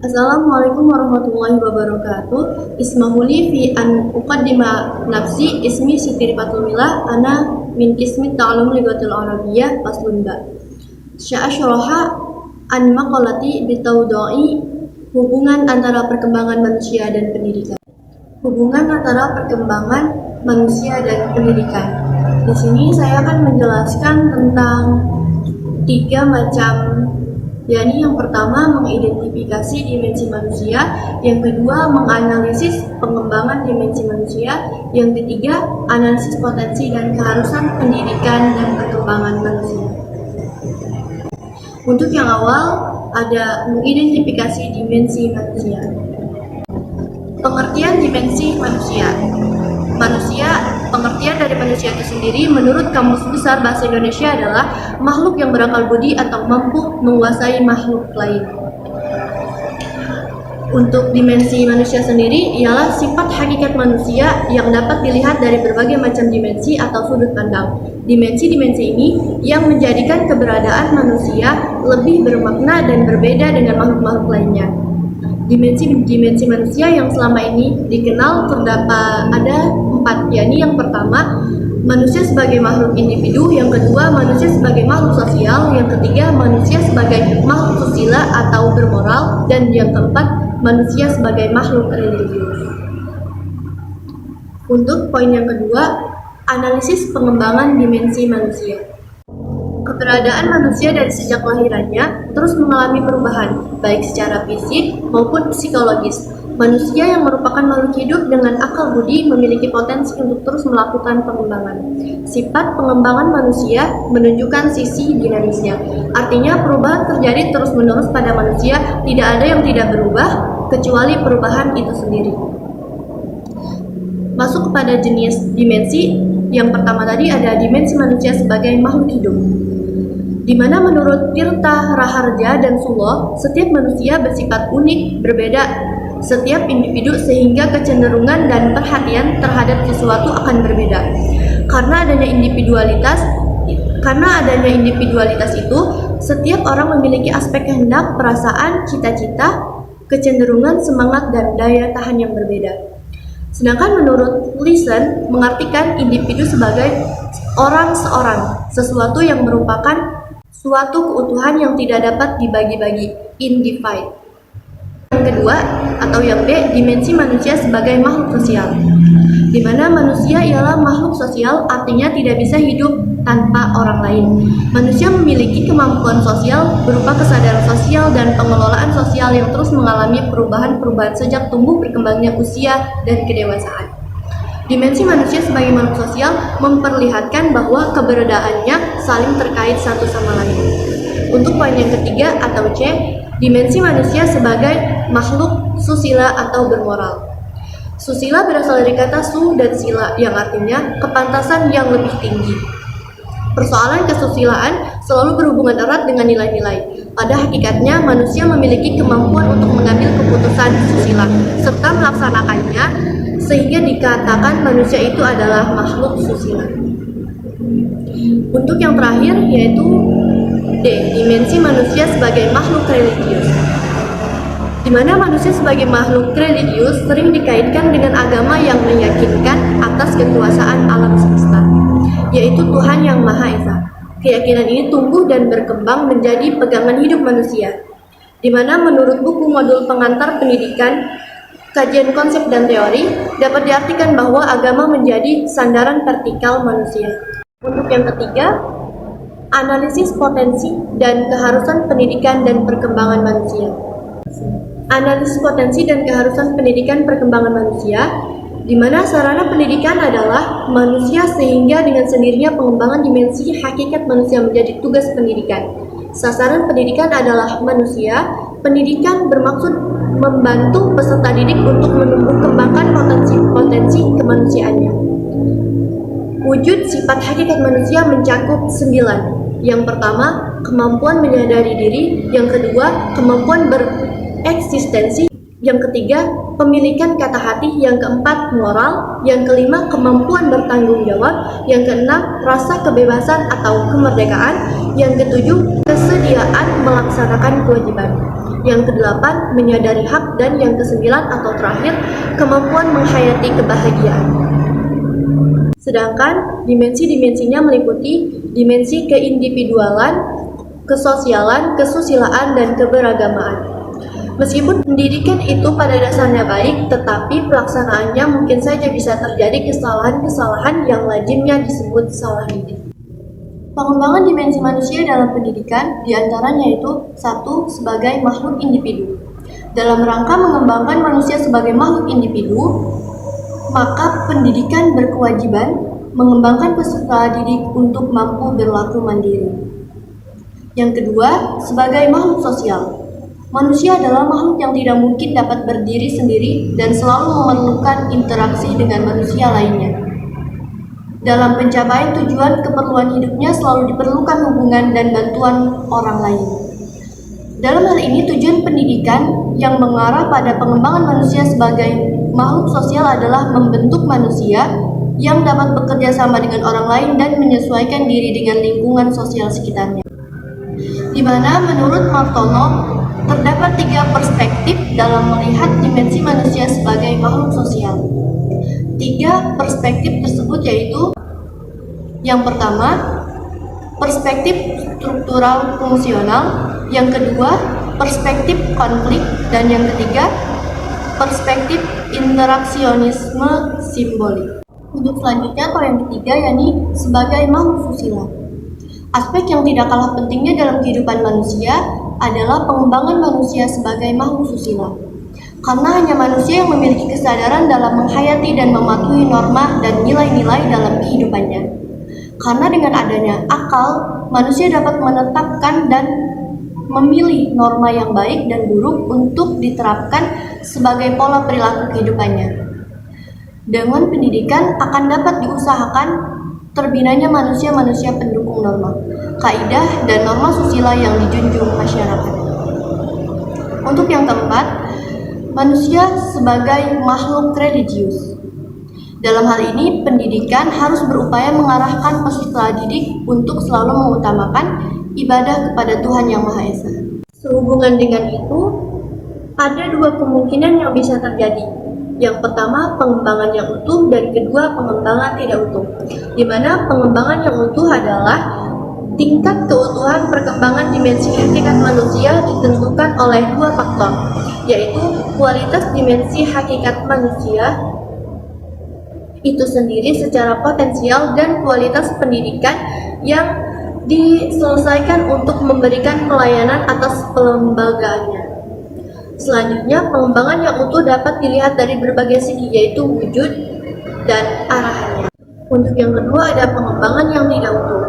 Assalamualaikum warahmatullahi wabarakatuh. Ismahuli fi an uqaddima nafsi ismi Siti Rifatul Mila ana min qismi ta'allum lighatil arabiyyah faslun ba. Sya'asyraha an maqalati bitawdu'i hubungan antara perkembangan manusia dan pendidikan. Hubungan antara perkembangan manusia dan pendidikan. Di sini saya akan menjelaskan tentang tiga macam, yakni yang pertama mengidentifikasi dimensi manusia, yang kedua menganalisis pengembangan dimensi manusia, yang ketiga analisis potensi dan keharusan pendidikan dan perkembangan manusia. Untuk yang awal ada mengidentifikasi dimensi manusia. Pengertian dimensi manusia. Pengertian dari manusia itu sendiri menurut Kamus Besar Bahasa Indonesia adalah makhluk yang berakal budi atau mampu menguasai makhluk lain. Untuk dimensi manusia sendiri ialah sifat hakikat manusia yang dapat dilihat dari berbagai macam dimensi atau sudut pandang. Dimensi-dimensi ini yang menjadikan keberadaan manusia lebih bermakna dan berbeda dengan makhluk-makhluk lainnya. Dimensi-dimensi manusia yang selama ini dikenal terdapat ada 4, yakni yang pertama manusia sebagai makhluk individu, yang kedua manusia sebagai makhluk sosial, yang ketiga manusia sebagai makhluk susila atau bermoral, dan yang keempat manusia sebagai makhluk religius. Untuk poin yang kedua, analisis pengembangan dimensi manusia. Keberadaan manusia dari sejak kelahirannya terus mengalami perubahan, baik secara fisik maupun psikologis. Manusia yang merupakan makhluk hidup dengan akal budi memiliki potensi untuk terus melakukan pengembangan. Sifat pengembangan manusia menunjukkan sisi dinamisnya. Artinya perubahan terjadi terus-menerus pada manusia, tidak ada yang tidak berubah kecuali perubahan itu sendiri. Masuk kepada jenis dimensi, yang pertama tadi ada dimensi manusia sebagai makhluk hidup, di mana menurut Tirta Raharja dan Sulo, setiap manusia bersifat unik, berbeda setiap individu sehingga kecenderungan dan perhatian terhadap sesuatu akan berbeda. Karena adanya individualitas itu, setiap orang memiliki aspek kehendak, perasaan, cita-cita, kecenderungan, semangat, dan daya tahan yang berbeda. Sedangkan menurut Listen mengartikan individu sebagai orang-seorang, sesuatu yang merupakan suatu keutuhan yang tidak dapat dibagi-bagi, individe. Yang kedua, atau yang B, dimensi manusia sebagai makhluk sosial, di mana manusia ialah makhluk sosial, artinya tidak bisa hidup tanpa orang lain. Manusia memiliki kemampuan sosial berupa kesadaran sosial dan pengelolaan sosial yang terus mengalami perubahan-perubahan sejak tumbuh berkembangnya usia dan kedewasaan. Dimensi manusia sebagai makhluk sosial memperlihatkan bahwa keberadaannya saling terkait satu sama lain. Untuk poin yang ketiga atau C, dimensi manusia sebagai makhluk susila atau bermoral. Susila berasal dari kata su dan sila yang artinya kepantasan yang lebih tinggi. Persoalan kesusilaan selalu berhubungan erat dengan nilai-nilai. Pada hakikatnya, manusia memiliki kemampuan untuk mengambil keputusan susila serta melaksanakannya, sehingga dikatakan manusia itu adalah makhluk susila. Untuk yang terakhir yaitu D, dimensi manusia sebagai makhluk religius, di mana manusia sebagai makhluk religius sering dikaitkan dengan agama yang meyakinkan atas kekuasaan alam semesta, yaitu Tuhan Yang Maha Esa. Keyakinan ini tumbuh dan berkembang menjadi pegangan hidup manusia, di mana menurut buku modul pengantar pendidikan kajian konsep dan teori dapat diartikan bahwa agama menjadi sandaran vertikal manusia. Untuk yang ketiga, analisis potensi dan keharusan pendidikan dan perkembangan manusia. Analisis potensi dan keharusan pendidikan perkembangan manusia, di mana sarana pendidikan adalah manusia sehingga dengan sendirinya pengembangan dimensi hakikat manusia menjadi tugas pendidikan. Sasaran pendidikan adalah manusia. Pendidikan bermaksud membantu peserta didik untuk menumbuh kembangkan potensi kemanusiaannya. Wujud sifat hakikat manusia mencakup 9. Yang pertama, kemampuan menyadari diri. Yang kedua, kemampuan bereksistensi. Yang ketiga, pemilikan kata hati. Yang keempat, moral. Yang kelima, kemampuan bertanggung jawab. Yang keenam, rasa kebebasan atau kemerdekaan. Yang ketujuh, kesediaan melaksanakan kewajiban. Yang kedelapan, menyadari hak, dan yang kesembilan atau terakhir, kemampuan menghayati kebahagiaan. Sedangkan dimensi-dimensinya meliputi dimensi keindividualan, kesosialan, kesusilaan, dan keberagamaan. Meskipun pendidikan itu pada dasarnya baik, tetapi pelaksanaannya mungkin saja bisa terjadi kesalahan-kesalahan yang lazimnya disebut salah didik. Pengembangan dimensi manusia dalam pendidikan diantaranya yaitu 1. Sebagai makhluk individu. Dalam rangka mengembangkan manusia sebagai makhluk individu, maka pendidikan berkewajiban mengembangkan peserta didik untuk mampu berlaku mandiri. Yang kedua, sebagai makhluk sosial. Manusia adalah makhluk yang tidak mungkin dapat berdiri sendiri dan selalu memerlukan interaksi dengan manusia lainnya. Dalam pencapaian tujuan keperluan hidupnya selalu diperlukan hubungan dan bantuan orang lain. Dalam hal ini, tujuan pendidikan yang mengarah pada pengembangan manusia sebagai makhluk sosial adalah membentuk manusia yang dapat bekerja sama dengan orang lain dan menyesuaikan diri dengan lingkungan sosial sekitarnya. Di mana menurut Martono, terdapat 3 perspektif dalam melihat dimensi manusia sebagai makhluk sosial. 3 perspektif tersebut yaitu: yang pertama, perspektif struktural fungsional, yang kedua, perspektif konflik, dan yang ketiga, perspektif interaksionisme simbolik. Untuk selanjutnya atau yang ketiga, yakni sebagai makhluk susila. Aspek yang tidak kalah pentingnya dalam kehidupan manusia adalah pengembangan manusia sebagai makhluk susila. Karena hanya manusia yang memiliki kesadaran dalam menghayati dan mematuhi norma dan nilai-nilai dalam kehidupannya. Karena dengan adanya akal, manusia dapat menetapkan dan memilih norma yang baik dan buruk untuk diterapkan sebagai pola perilaku kehidupannya. Dengan pendidikan akan dapat diusahakan terbinanya manusia-manusia pendukung norma, kaidah, dan norma susila yang dijunjung masyarakat. Untuk yang keempat, manusia sebagai makhluk religius. Dalam hal ini, pendidikan harus berupaya mengarahkan peserta didik untuk selalu mengutamakan ibadah kepada Tuhan Yang Maha Esa. Sehubungan dengan itu, ada 2 kemungkinan yang bisa terjadi. Yang pertama, pengembangan yang utuh, dan kedua, pengembangan tidak utuh. Di mana pengembangan yang utuh adalah tingkat keutuhan perkembangan dimensi hakikat manusia ditentukan oleh 2 faktor, yaitu kualitas dimensi hakikat manusia itu sendiri secara potensial dan kualitas pendidikan yang diselesaikan untuk memberikan pelayanan atas pelembagaannya. Selanjutnya, pengembangan yang utuh dapat dilihat dari berbagai segi, yaitu wujud dan arahannya. Untuk yang kedua, ada pengembangan yang tidak utuh,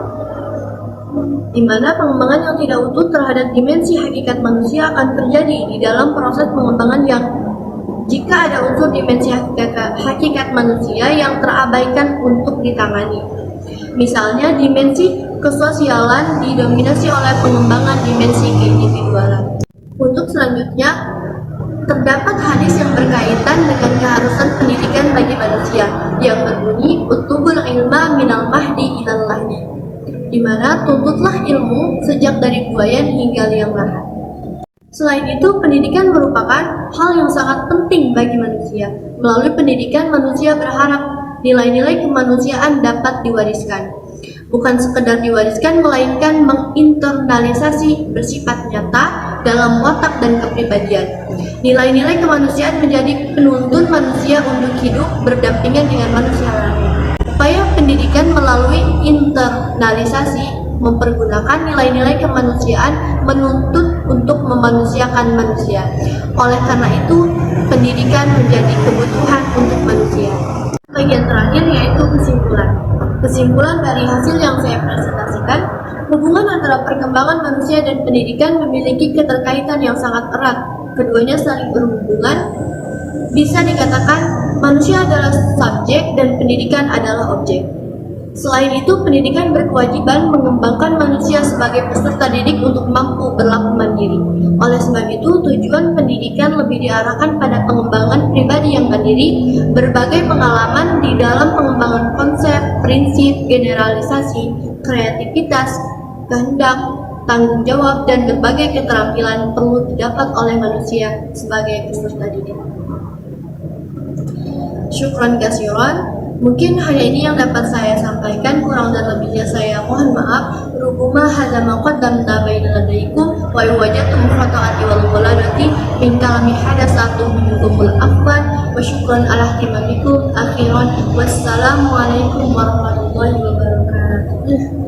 di mana pengembangan yang tidak utuh terhadap dimensi hakikat manusia akan terjadi di dalam proses pengembangan yang jika ada unsur dimensi hakikat manusia yang terabaikan untuk ditangani. Misalnya, dimensi kesosialan didominasi oleh pengembangan dimensi keindividualan. Untuk selanjutnya, terdapat hadis yang berkaitan dengan keharusan pendidikan bagi manusia yang berbunyi utubul ilma minal mahdi ilal lahdi, di mana tuntutlah ilmu sejak dari buayan hingga liang lahat. Selain itu, pendidikan merupakan hal yang sangat penting bagi manusia. Melalui pendidikan, manusia berharap nilai-nilai kemanusiaan dapat diwariskan. Bukan sekedar diwariskan, melainkan menginternalisasi bersifat nyata dalam watak dan kepribadian. Nilai-nilai kemanusiaan menjadi penuntun manusia untuk hidup berdampingan dengan manusia lain. Upaya pendidikan melalui internalisasi mempergunakan nilai-nilai kemanusiaan menuntut untuk memanusiakan manusia. Oleh karena itu, pendidikan menjadi kebutuhan untuk manusia. Bagian terakhir yaitu kesimpulan. Kesimpulan dari hasil yang saya presentasikan, hubungan antara perkembangan manusia dan pendidikan memiliki keterkaitan yang sangat erat. Keduanya saling berhubungan. Bisa dikatakan manusia adalah subjek dan pendidikan adalah objek. Selain itu, pendidikan berkewajiban mengembangkan manusia sebagai peserta didik untuk mampu berlaku mandiri. Oleh sebab itu, tujuan pendidikan lebih diarahkan pada pengembangan pribadi yang mandiri, berbagai pengalaman di dalam pengembangan konsep, prinsip, generalisasi, kreativitas, kehendak, tanggung jawab, dan berbagai keterampilan perlu didapat oleh manusia sebagai peserta didik. Syukran kasiran. Mungkin hanya ini yang dapat saya sampaikan, kurang dan lebihnya saya mohon maaf. Rubuma hadza ma qaddamna baina ladaikum wa wajadtum khata'ati wal ghaladati min kalami hadatsatu minkumul afwan wa syukran ala ihtimamikum. Akhiran wassalamu alaikum warahmatullahi wabarakatuh.